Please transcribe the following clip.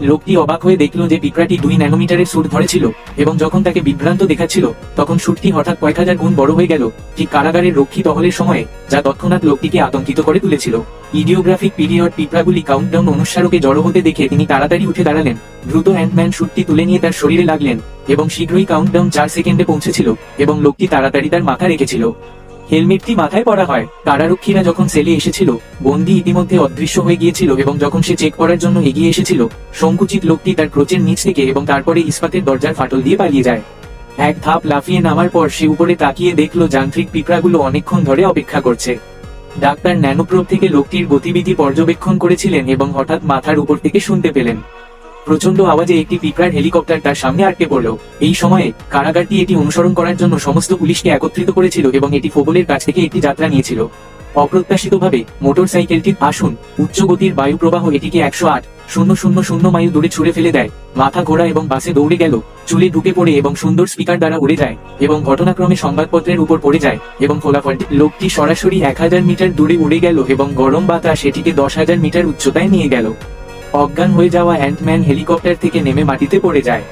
লোকটি অবাক হয়ে দেখল যে পিঁপড়াটি 2 ন্যানোমিটারের স্যুট ধরেছিল, এবং যখন তাকে বিভ্রান্ত দেখাচ্ছিল তখন স্যুটটি হঠাৎ কয়েক হাজার গুণ বড় হয়ে গেল, ঠিক কারাগারের রক্ষী টহলের সময়ে, যা তৎক্ষণাৎ লোকটিকে আতঙ্কিত করে তুলেছিল। ইডিওগ্রাফিক পিরিয়ড পিঁপড়াগুলি কাউন্টডাউন অনুসারকে জড়ো হতে দেখে তিনি তাড়াতাড়ি উঠে দাঁড়ালেন, দ্রুত অ্যান্টম্যান স্যুটটি তুলে নিয়ে তার শরীরে লাগলেন, এবং শীঘ্রই কাউন্টডাউন 4 সেকেন্ডে পৌঁছেছিল, এবং লোকটি তাড়াতাড়ি তার মাথা রেখেছিল। হেলমেটটি মাথায় পরা হয়। কারারক্ষীরা যখন সেলে এসেছিল, বন্দী ইতিমধ্যে অদৃশ্য হয়ে গিয়েছিল, এবং যখন সে চেক করার জন্য এগিয়ে এসেছিল, সংকুচিত লোকটি তার ক্রোচের নিচ থেকে এবং তারপরে ইস্পাতের দরজার ফাটল দিয়ে পালিয়ে যায়। এক ধাপ লাফিয়ে নামার পর সে উপরে তাকিয়ে দেখল যান্ত্রিক পিঁপড়াগুলো অনেকক্ষণ ধরে অপেক্ষা করছে। ডাক্তার ন্যানোপ্রোব থেকে লোকটির গতিবিধি পর্যবেক্ষণ করেছিলেন এবং হঠাৎ মাথার উপর থেকে শুনতে পেলেন প্রচন্ড আওয়াজে একটি পিঁপড়ার হেলিকপ্টার তার সামনে আটকে পড়ল। এই সময়ে কারাগারটি এটি অনুসরণ করার জন্য সমস্ত পুলিশকে একত্রিত করেছিল এবং এটি ফোবলের কাছ থেকে একটি যাত্রা নিয়েছিল। অপ্রত্যাশিতভাবে মোটরসাইকেলটির আসুন উচ্চ গতির বায়ু প্রবাহ এটিকে 108,000 মাইল দূরে ছুড়ে ফেলে দেয়। মাথা ঘোরা এবং বাসে দৌড়ে গেল, চুলে ঢুকে পড়ে এবং সুন্দর স্পিকার দ্বারা উড়ে যায়, এবং ঘটনাক্রমে সংবাদপত্রের উপর পড়ে যায়, এবং ফলাফলটি লোকটি সরাসরি 1000 মিটার দূরে উড়ে গেল এবং গরম বাতাস এটিকে 10,000 মিটার উচ্চতায় নিয়ে গেল। অজ্ঞান হয়ে যাওয়া অ্যান্টম্যান হেলিকপ্টার থেকে নেমে মাটিতে পড়ে যায়।